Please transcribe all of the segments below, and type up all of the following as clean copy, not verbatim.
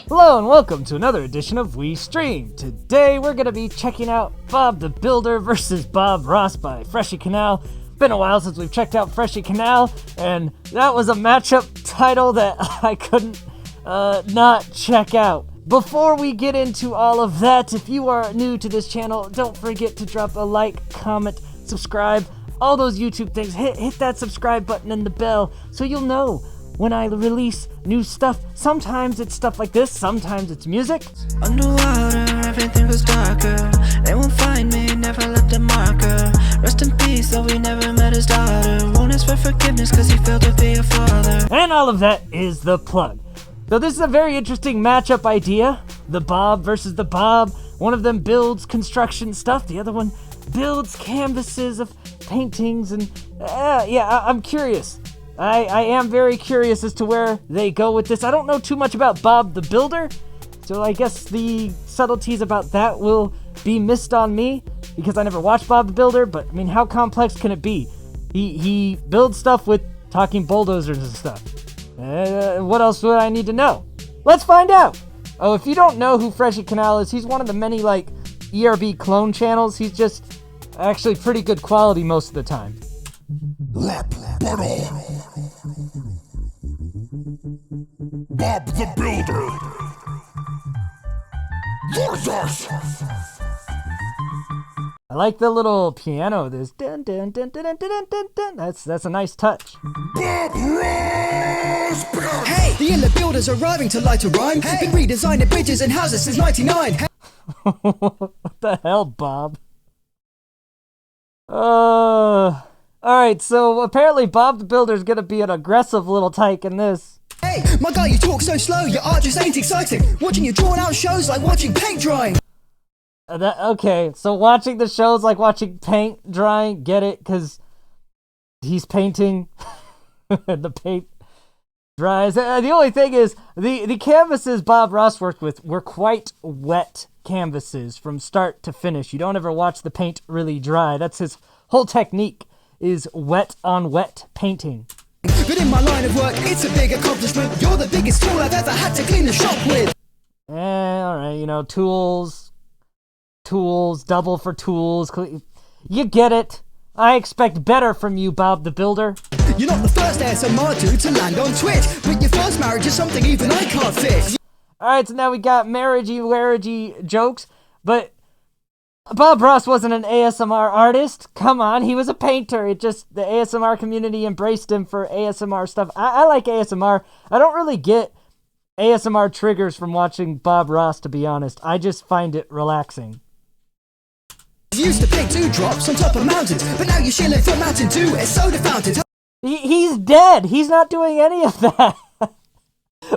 Hello and welcome to another edition of We Stream. Today we're going to be checking out Bob the Builder versus Bob Ross by Freshy Kanal. Been a while since we've checked out Freshy Kanal, and that was a matchup title that I couldn't not check out. Before we get into all of that, if you are new to this channel, don't forget to drop a like, comment, subscribe, all those YouTube things. Hit that subscribe button and the bell so you'll know when I release new stuff. Sometimes it's stuff like this, sometimes it's music. Underwater, everything was darker. They won't find me, never left a marker. Rest in peace, though we never met his daughter. Won't ask for forgiveness, cause he failed to be a father. And all of that is the plug. So this is a very interesting matchup idea. The Bob versus the Bob. One of them builds construction stuff, the other one builds canvases of paintings, and I'm curious. I am very curious as to where they go with this. I don't know too much about Bob the Builder, so I guess the subtleties about that will be missed on me because I never watched Bob the Builder, but I mean, how complex can it be? He builds stuff with talking bulldozers and stuff. What else would I need to know? Let's find out! Oh, if you don't know who Freshy Kanal is, he's one of the many, ERB clone channels. He's just actually pretty good quality most of the time. Bob the Builder versus I like the little piano. There's dun dun dun dun dun dun dun dun. That's a nice touch. Bob Ross. Hey, the Inlet Builders arriving to light a rhyme. Hey. Been redesigning bridges and houses since '99. What the hell, Bob? Alright, so apparently Bob the Builder's gonna be an aggressive little tyke in this. Hey, my guy, you talk so slow, your art just ain't exciting. Watching you drawn out shows like watching paint drying. Okay, so watching the shows like watching paint drying, get it? Because he's painting, the paint dries. The only thing is, the canvases Bob Ross worked with were quite wet canvases from start to finish. You don't ever watch the paint really dry. That's his whole technique, is wet on wet painting. But in my line of work, it's a big accomplishment. You're the biggest tool I've ever had to clean the shop with. Alright, tools, double for tools. You get it. I expect better from you, Bob the Builder. You're not the first ASMR dude to land on Twitch, but your first marriage is something even I can't fix. Alright, so now we got marriagey jokes, but Bob Ross wasn't an ASMR artist. Come on, he was a painter. The ASMR community embraced him for ASMR stuff. I like ASMR. I don't really get ASMR triggers from watching Bob Ross, to be honest. I just find it relaxing. You used to pick dewdrops on top of mountains, but now you're shilling for Mountain Dew at soda fountains. He's dead. He's not doing any of that.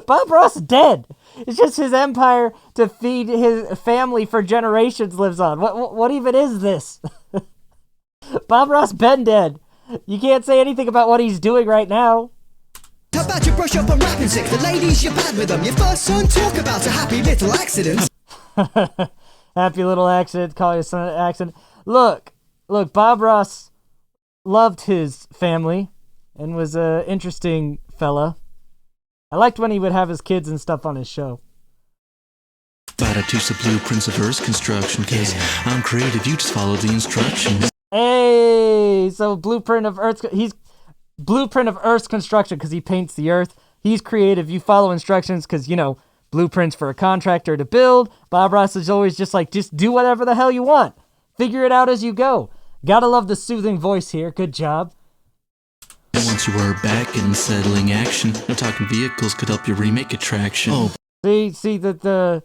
Bob Ross is dead. It's just his empire to feed his family for generations lives on. What even is this? Bob Ross been dead. You can't say anything about what he's doing right now. How about you brush up on rapping sick? The ladies, you're bad with them. Your first son, talk about a happy little accident. Happy little accident. Call your son an accident. Look, Bob Ross loved his family and was an interesting fella. I liked when he would have his kids and stuff on his show. About to teach the blueprints of Earth's construction, cause I'm creative, you just follow the instructions. Hey, so he's blueprint of Earth's construction because he paints the Earth. He's creative, you follow instructions because, blueprints for a contractor to build. Bob Ross is always just do whatever the hell you want. Figure it out as you go. Gotta love the soothing voice here, good job. And once you were back in settling action, no talking vehicles could help you remake attraction. Oh. See the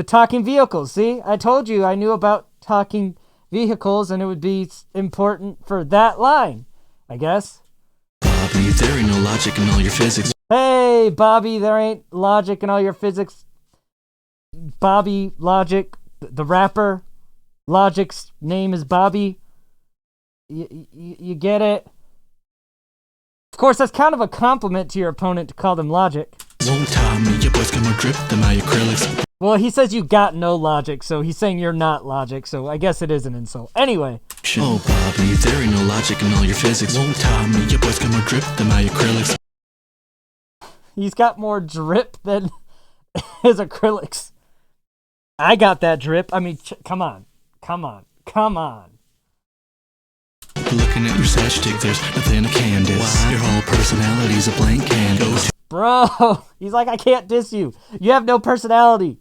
talking vehicles. See, I told you I knew about talking vehicles and it would be important for that line, I guess. Bobby, there ain't no logic in all your physics. Hey, Bobby, there ain't logic in all your physics. Bobby Logic, the rapper. Logic's name is Bobby. You get it? Of course, that's kind of a compliment to your opponent to call them Logic. Won't tie me, your boys come drip to my acrylics. Well, he says you got no logic, so he's saying you're not logic, so I guess it is an insult. Anyway. Oh, Bobby, there ain't no logic in all your physics. Won't tie me, your boys come drip to my acrylics. He's got more drip than his acrylics. I got that drip. I mean, come on. Come on. Come on. Looking at your satchstick, there's nothing I can diss. Your whole personality's a blank canvas. Bro, he's like, I can't diss you. You have no personality.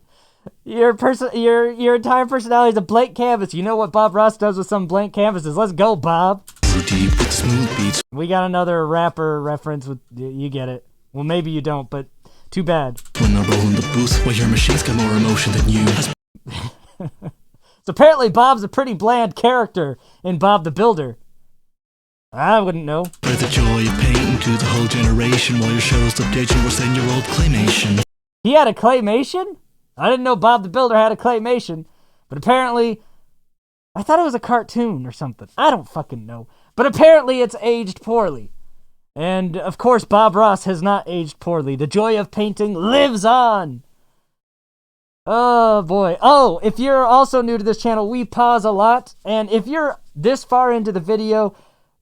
Your entire personality is a blank canvas. You know what Bob Ross does with some blank canvases. Let's go, Bob. Deep with smooth beats. We got another rapper reference with, you get it. Well, maybe you don't, but too bad. When I roll in the booth, well, your machine's got more emotion than you. So apparently Bob's a pretty bland character in Bob the Builder. I wouldn't know. Spread the joy of painting to the whole generation while your show's updating worse than your old claymation. He had a claymation? I didn't know Bob the Builder had a claymation, but apparently, I thought it was a cartoon or something. I don't fucking know. But apparently it's aged poorly. And of course Bob Ross has not aged poorly. The joy of painting lives on. Oh boy. Oh, if you're also new to this channel, we pause a lot. And if you're this far into the video,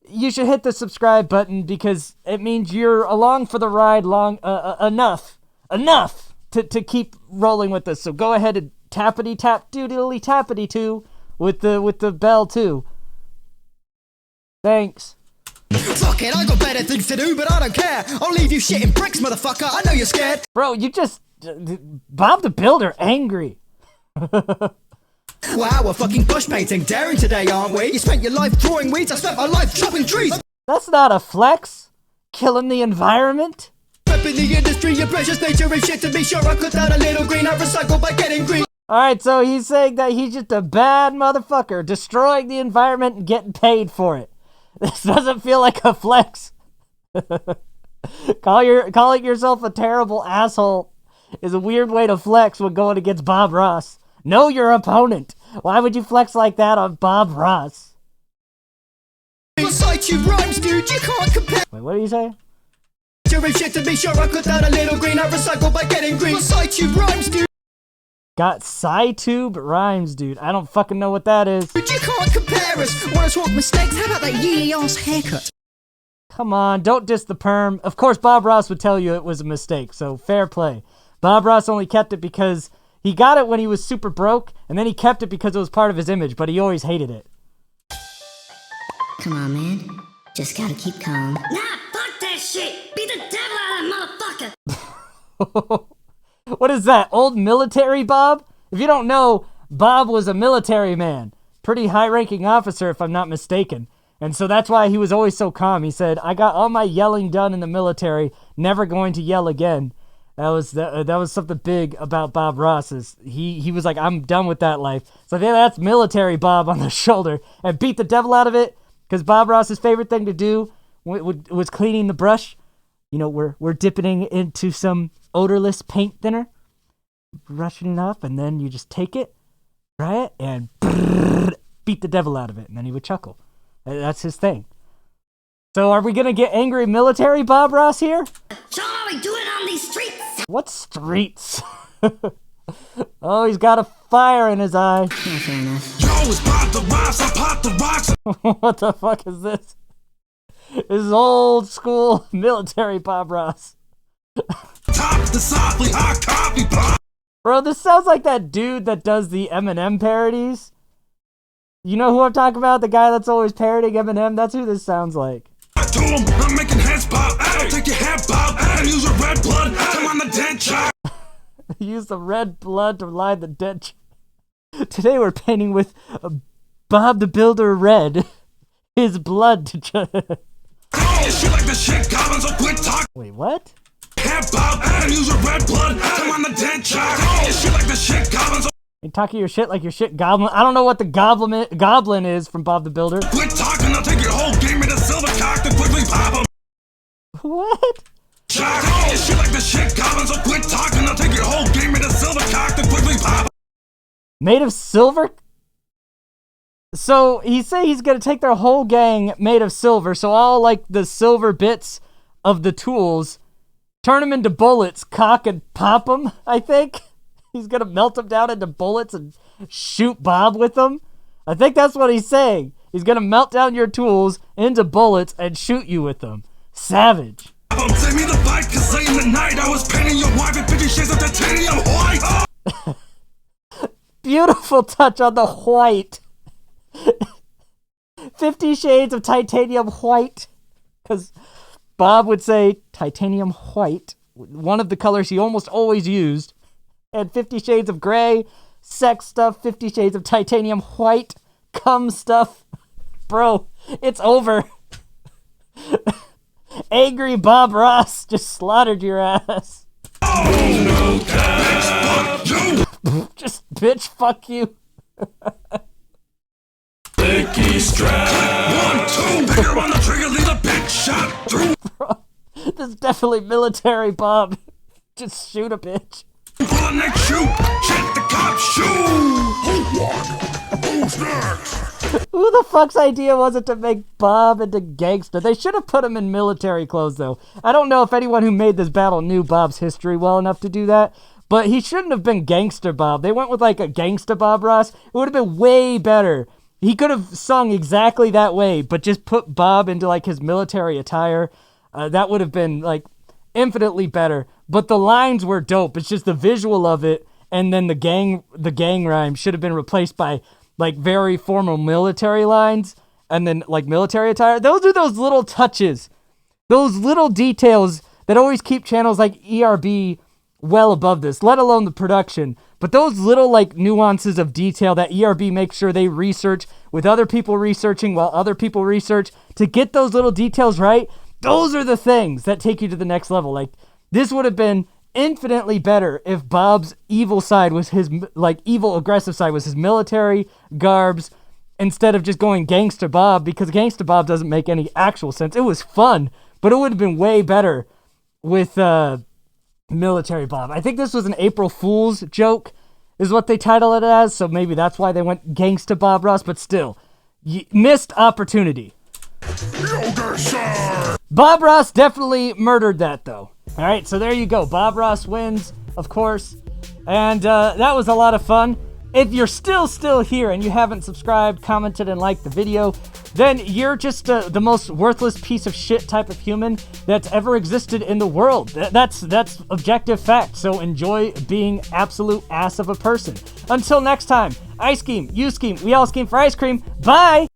you should hit the subscribe button because it means you're along for the ride enough to keep rolling with us. So go ahead and tappity tap doodly tappity too with the bell too. Thanks. Fuck it, I got better things to do, but I don't care. I'll leave you shitting bricks, motherfucker. I know you're scared. Bro, you just... Bob the Builder angry. Wow, we're fucking bush painting daring today, aren't we? You spent your life drawing weeds, I spent my life chopping trees. That's not a flex. Killing the environment. Prepping the industry, your precious nature and shit to be sure I cut down a little green. I recycle by getting green. Alright, so he's saying that he's just a bad motherfucker, destroying the environment and getting paid for it. This doesn't feel like a flex. Calling yourself a terrible asshole is a weird way to flex when going against Bob Ross. Know your opponent. Why would you flex like that on Bob Ross? Cite you rhymes, dude, you can't compare. Wait, what are you saying? Shit to be sure I cut down a little green. I recycle by getting green. Cite you rhymes, dude. Got SciTube rhymes, dude. I don't fucking know what that is. But you can't compare us. Wanna talk mistakes? How about that yee ass haircut? Come on, don't diss the perm. Of course, Bob Ross would tell you it was a mistake, so fair play. Bob Ross only kept it because he got it when he was super broke, and then he kept it because it was part of his image, but he always hated it. Come on, man. Just gotta keep calm. Nah, fuck that shit! Beat the devil out of that motherfucker! What is that, old military Bob? If you don't know, Bob was a military man. Pretty high-ranking officer, if I'm not mistaken. And so that's why he was always so calm. He said, I got all my yelling done in the military, never going to yell again. That was something big about Bob Ross. Is he was like, I'm done with that life. So yeah, that's military Bob on the shoulder. And beat the devil out of it, because Bob Ross's favorite thing to do was cleaning the brush. You know, we're dipping into some odorless paint thinner, brushing it up, and then you just take it, try it, and beat the devil out of it. And then he would chuckle. That's his thing. So are we going to get angry military Bob Ross here? Show him how we do it on these streets! What streets? Oh, he's got a fire in his eye. Yeah, fair enough. Yo, it's Bob the Ross, I pop the rocks. What the fuck is this? This is old school military Bob Ross. Top the softly hot coffee pot. Bro, this sounds like that dude that does the Eminem parodies. You know who I'm talking about? The guy that's always parodying Eminem? That's who this sounds like. To him, I'm making heads pop. I'll take your head pop and use your red blood. I'm on the dead child. Use the red blood to line the dead. Today we're painting with Bob the Builder red. His blood to... Oh, shit like the shit goblins, so quit talking. Wait, what? Head pop and use your red blood. I'm on the dead child. Oh, shit like the shit goblins, so You talking your shit like your shit goblin? I don't know what the goblin is from Bob the Builder. quit talking. I'll take your whole game in a silver cock to quickly pop 'em. What? Shock. Oh, shit like the shit goblins, so quit talking. I'll take your whole game in a silver cock to quickly pop 'em. Made of silver? So he say he's gonna take their whole gang made of silver, so all like the silver bits of the tools, turn them into bullets, cock and pop them, I think. He's gonna melt them down into bullets and shoot Bob with them. I think that's what he's saying. He's gonna melt down your tools into bullets and shoot you with them. Savage. Send me the fight, cause late in the night I was painting your wife in 50 shades of titanium. beautiful touch on the white. 50 Shades of Titanium White. Because Bob would say titanium white, one of the colors he almost always used. And 50 Shades of Gray, sex stuff, 50 Shades of Titanium White, cum stuff. Bro, it's over. Angry Bob Ross just slaughtered your ass. Just bitch fuck you. Licky strap. 1, 2, finger on the trigger, leave a bitch shot through. Bro, this is definitely military Bob. Just shoot a bitch. For the next shoot, check the cops shoot. Who won? Who's next? Who the fuck's idea was it to make Bob into gangster? They should have put him in military clothes, though. I don't know if anyone who made this battle knew Bob's history well enough to do that, but he shouldn't have been gangster Bob. They went with like a gangster Bob Ross. It would have been way better. He could have sung exactly that way, but just put Bob into like his military attire. That would have been like infinitely better. But the lines were dope. It's just the visual of it, and then the gang rhyme should have been replaced by like very formal military lines, and then like military attire. Those are those little touches, those little details that always keep channels like ERB well above this, let alone the production. But those little like nuances of detail that ERB makes sure they research with other people researching while other people research to get those little details right, those are the things that take you to the next level. Like, this would have been infinitely better if Bob's evil side was his, like, evil aggressive side was his military garbs instead of just going gangster Bob, because gangster Bob doesn't make any actual sense. It was fun, but it would have been way better with military Bob. I think this was an April Fool's joke is what they title it as, so maybe that's why they went gangster Bob Ross, but still, missed opportunity. Bob Ross definitely murdered that, though. All right, so there you go. Bob Ross wins, of course. And that was a lot of fun. If you're still here and you haven't subscribed, commented, and liked the video, then you're just the most worthless piece of shit type of human that's ever existed in the world. That's objective fact. So enjoy being absolute ass of a person. Until next time, I scheme, you scheme, we all scheme for ice cream. Bye!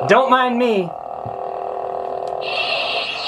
Don't mind me.